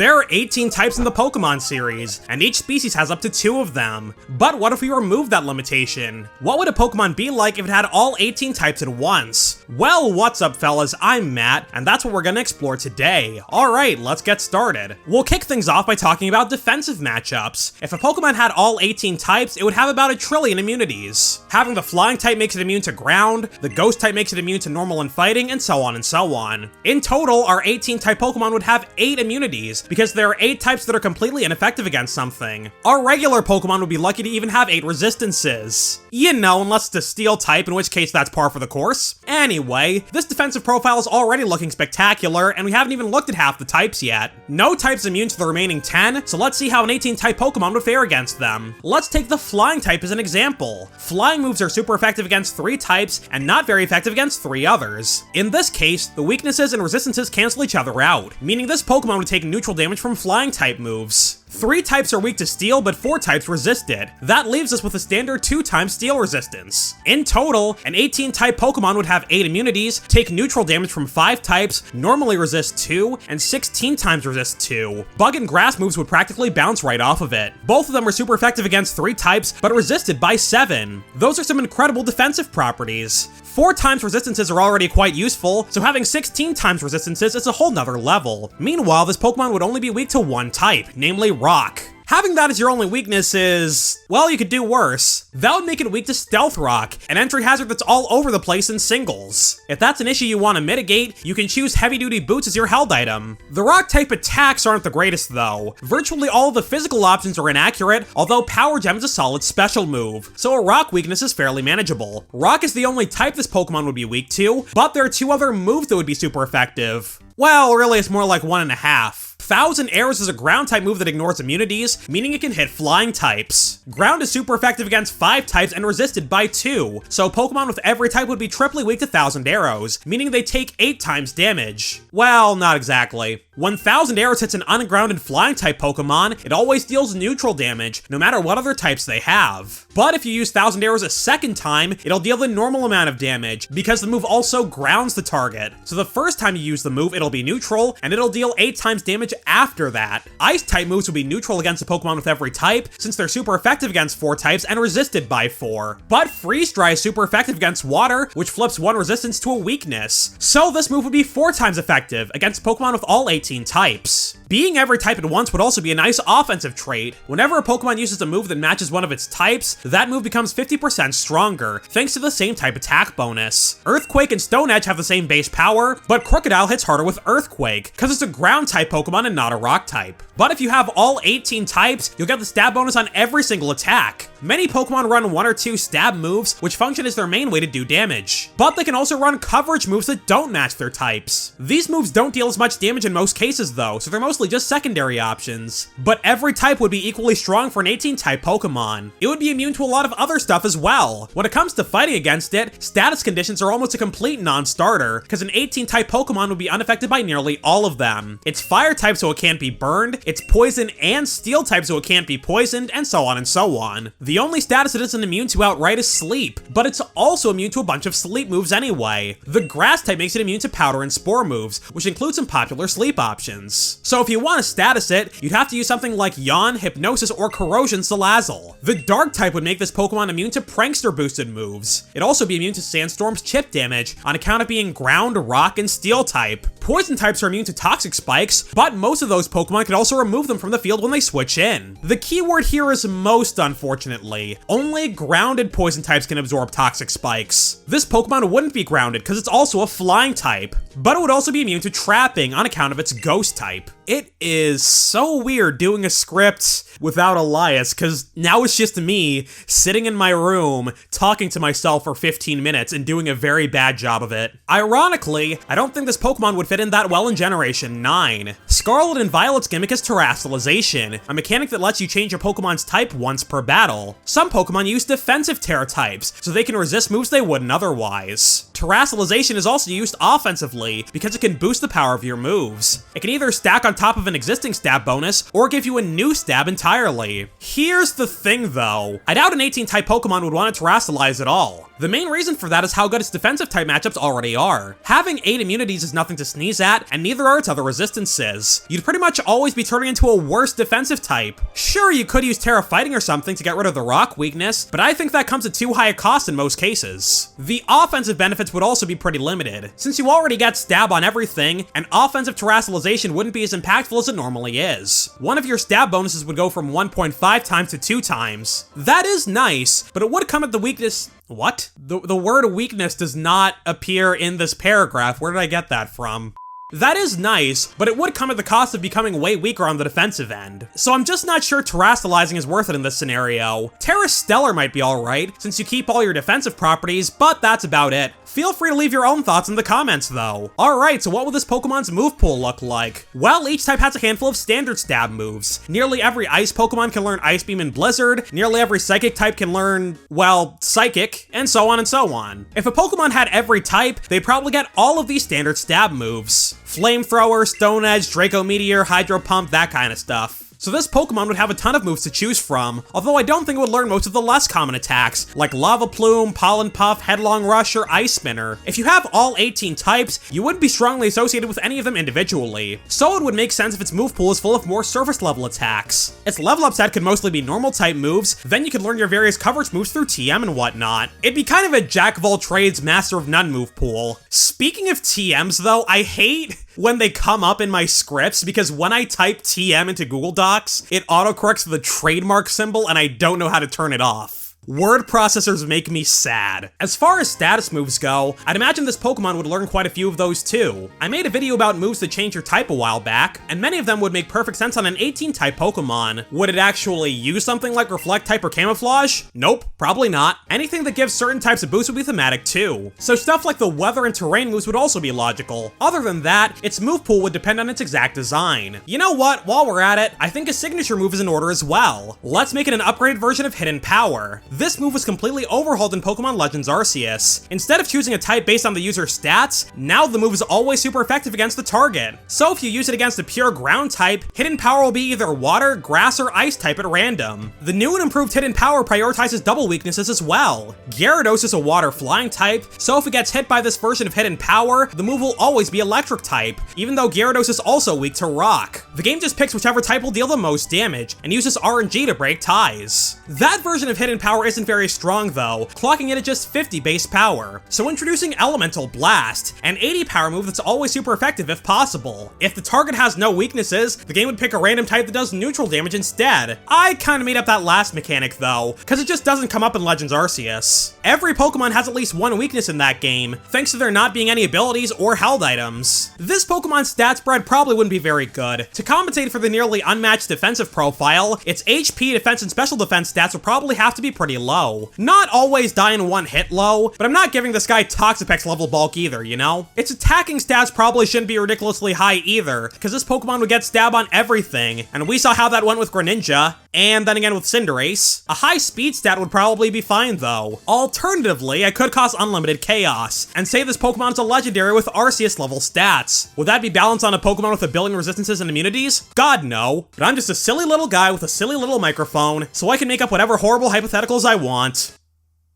There are 18 types in the Pokemon series, and each species has up to 2 of them. But what if we remove that limitation? What would a Pokemon be like if it had all 18 types at once? Well, what's up fellas, I'm Matt, and that's what we're gonna explore today. Alright, let's get started. We'll kick things off by talking about defensive matchups. If a Pokemon had all 18 types, it would have about 1 trillion immunities. Having the Flying type makes it immune to ground, the Ghost type makes it immune to normal and fighting, and so on and so on. In total, our 18 type Pokemon would have 8 immunities, because there are 8 types that are completely ineffective against something. Our regular Pokemon would be lucky to even have 8 resistances. You know, unless it's a Steel type, in which case that's par for the course. Anyway, this defensive profile is already looking spectacular, and we haven't even looked at half the types yet. No type's immune to the remaining 10, so let's see how an 18 type Pokemon would fare against them. Let's take the Flying type as an example. Flying moves are super effective against 3 types, and not very effective against 3 others. In this case, the weaknesses and resistances cancel each other out, meaning this Pokemon would take neutral damage from Flying type moves. 3 types are weak to Steel, but 4 types resist it. That leaves us with a standard 2 times Steel resistance. In total, an 18 type Pokemon would have 8 immunities, take neutral damage from 5 types, normally resist 2, and 16 times resist 2. Bug and Grass moves would practically bounce right off of it. Both of them are super effective against 3 types, but resisted by 7. Those are some incredible defensive properties. 4 times resistances are already quite useful, so having 16 times resistances is a whole nother level. Meanwhile, this Pokemon would only be weak to 1 type, namely Rock. Having that as your only weakness is, well, you could do worse. That would make it weak to Stealth Rock, an entry hazard that's all over the place in singles. If that's an issue you want to mitigate, you can choose Heavy Duty Boots as your held item. The Rock type attacks aren't the greatest though. Virtually all of the physical options are inaccurate, although Power Gem is a solid special move, so a Rock weakness is fairly manageable. Rock is the only type this Pokemon would be weak to, but there are 2 other moves that would be super effective. Well, really it's more like 1.5. Thousand Arrows is a ground type move that ignores immunities, meaning it can hit flying types. Ground is super effective against 5 types and resisted by 2, so Pokemon with every type would be triply weak to Thousand Arrows, meaning they take 8 times damage. Well, not exactly. When Thousand Arrows hits an ungrounded flying type Pokemon, it always deals neutral damage, no matter what other types they have. But if you use Thousand Arrows a second time, it'll deal the normal amount of damage, because the move also grounds the target. So the first time you use the move, it'll be neutral, and it'll deal 8 times damage after that. Ice type moves will be neutral against a Pokemon with every type, since they're super effective against 4 types and resisted by 4. But Freeze Dry is super effective against water, which flips 1 resistance to a weakness. So this move would be 4 times effective against Pokemon with all 18 types. Being every type at once would also be a nice offensive trait. Whenever a Pokemon uses a move that matches one of its types, that move becomes 50% stronger, thanks to the same type attack bonus. Earthquake and Stone Edge have the same base power, but Crocodile hits harder with Earthquake, because it's a ground type Pokemon and not a rock type. But if you have all 18 types, you'll get the stab bonus on every single attack. Many Pokemon run 1 or 2 stab moves, which function as their main way to do damage. But they can also run coverage moves that don't match their types. These moves don't deal as much damage in most cases though, so they're mostly just secondary options. But every type would be equally strong for an 18 type Pokemon. It would be immune to a lot of other stuff as well. When it comes to fighting against it, status conditions are almost a complete non-starter, because an 18 type Pokemon would be unaffected by nearly all of them. It's fire type so it can't be burned, it's poison and steel type so it can't be poisoned, and so on and so on. The only status it isn't immune to outright is sleep, but it's also immune to a bunch of sleep moves anyway. The grass type makes it immune to powder and spore moves, which includes some popular sleep options. So if you want to status it, you'd have to use something like Yawn, Hypnosis, or Corrosion Salazzle. The dark type would make this Pokemon immune to Prankster boosted moves. It'd also be immune to Sandstorm's chip damage on account of being ground, rock, and steel type. Poison types are immune to Toxic Spikes, but most of those Pokemon could also remove them from the field when they switch in. The keyword here is most, unfortunately. Only grounded poison types can absorb Toxic Spikes. This Pokemon wouldn't be grounded because it's also a flying type, but it would also be immune to trapping on account of its ghost type. It is so weird doing a script without Elias, because now it's just me sitting in my room talking to myself for 15 minutes and doing a very bad job of it. Ironically, I don't think this Pokemon would fit in that well in Generation 9. Scarlet and Violet's gimmick is Terastallization, a mechanic that lets you change a Pokemon's type once per battle. Some Pokemon use defensive Terra types, so they can resist moves they wouldn't otherwise. Terastallization is also used offensively, because it can boost the power of your moves. It can either stack on on top of an existing stab bonus, or give you a new stab entirely. Here's the thing though, I doubt an 18 type Pokemon would want to Terastallize at all. The main reason for that is how good its defensive type matchups already are. Having 8 immunities is nothing to sneeze at, and neither are its other resistances. You'd pretty much always be turning into a worse defensive type. Sure, you could use Terra Fighting or something to get rid of the rock weakness, but I think that comes at too high a cost in most cases. The offensive benefits would also be pretty limited. Since you already get stab on everything, an offensive Terastallization wouldn't be as impactful as it normally is. One of your stab bonuses would go from 1.5 times to 2 times. That is nice, but it would come at the weakness. What? The word weakness does not appear in this paragraph. Where did I get that from? That is nice, but it would come at the cost of becoming way weaker on the defensive end. So I'm just not sure Terastallizing is worth it in this scenario. Terrastellar might be alright, since you keep all your defensive properties, but that's about it. Feel free to leave your own thoughts in the comments though. Alright, so what will this Pokemon's move pool look like? Well, each type has a handful of standard stab moves. Nearly every Ice Pokemon can learn Ice Beam and Blizzard, nearly every Psychic type can learn, well, Psychic, and so on and so on. If a Pokemon had every type, they'd probably get all of these standard stab moves. Flamethrower, Stone Edge, Draco Meteor, Hydro Pump, that kind of stuff. So this Pokemon would have a ton of moves to choose from, although I don't think it would learn most of the less common attacks, like Lava Plume, Pollen Puff, Headlong Rush, or Ice Spinner. If you have all 18 types, you wouldn't be strongly associated with any of them individually, so it would make sense if its move pool is full of more surface level attacks. Its level up set could mostly be normal type moves, then you could learn your various coverage moves through TM and whatnot. It'd be kind of a jack of all trades, master of none move pool. Speaking of TMs though, I hate when they come up in my scripts, because when I type TM into Google Docs, it autocorrects the trademark symbol and I don't know how to turn it off. Word processors make me sad. As far as status moves go, I'd imagine this Pokemon would learn quite a few of those too. I made a video about moves that change your type a while back, and many of them would make perfect sense on an 18 type Pokemon. Would it actually use something like Reflect type or Camouflage? Nope, probably not. Anything that gives certain types a boost would be thematic too. So stuff like the weather and terrain moves would also be logical. Other than that, its move pool would depend on its exact design. You know what, while we're at it, I think a signature move is in order as well. Let's make it an upgraded version of Hidden Power. This move was completely overhauled in Pokemon Legends Arceus. Instead of choosing a type based on the user's stats, now the move is always super effective against the target. So if you use it against a pure ground type, Hidden Power will be either water, grass, or ice type at random. The new and improved Hidden Power prioritizes double weaknesses as well. Gyarados is a water flying type, so if it gets hit by this version of Hidden Power, the move will always be electric type, even though Gyarados is also weak to rock. The game just picks whichever type will deal the most damage, and uses RNG to break ties. That version of Hidden Power isn't very strong though, clocking it at just 50 base power. So introducing Elemental Blast, an 80 power move that's always super effective if possible. If the target has no weaknesses, the game would pick a random type that does neutral damage instead. I kinda made up that last mechanic though, cause it just doesn't come up in Legends Arceus. Every Pokemon has at least one weakness in that game, thanks to there not being any abilities or held items. This Pokemon's stat spread probably wouldn't be very good. To compensate for the nearly unmatched defensive profile, its HP, defense, and special defense stats would probably have to be pretty low. Not always die in one hit low, but I'm not giving this guy Toxapex level bulk either, you know? Its attacking stats probably shouldn't be ridiculously high either, because this Pokemon would get stab on everything, and we saw how that went with Greninja, and then again with Cinderace. A high speed stat would probably be fine though. Alternatively, I could cause unlimited chaos, and say this Pokemon's a legendary with Arceus level stats. Would that be balanced on a Pokemon with a billion resistances and immunities? God no. But I'm just a silly little guy with a silly little microphone, so I can make up whatever horrible hypotheticals I want.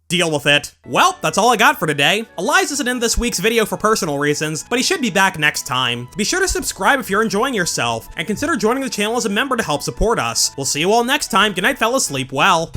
Deal with it. Well, that's all I got for today. Elias isn't in this week's video for personal reasons, but he should be back next time. Be sure to subscribe if you're enjoying yourself, and consider joining the channel as a member to help support us. We'll see you all next time. Good night, fellas. Sleep well.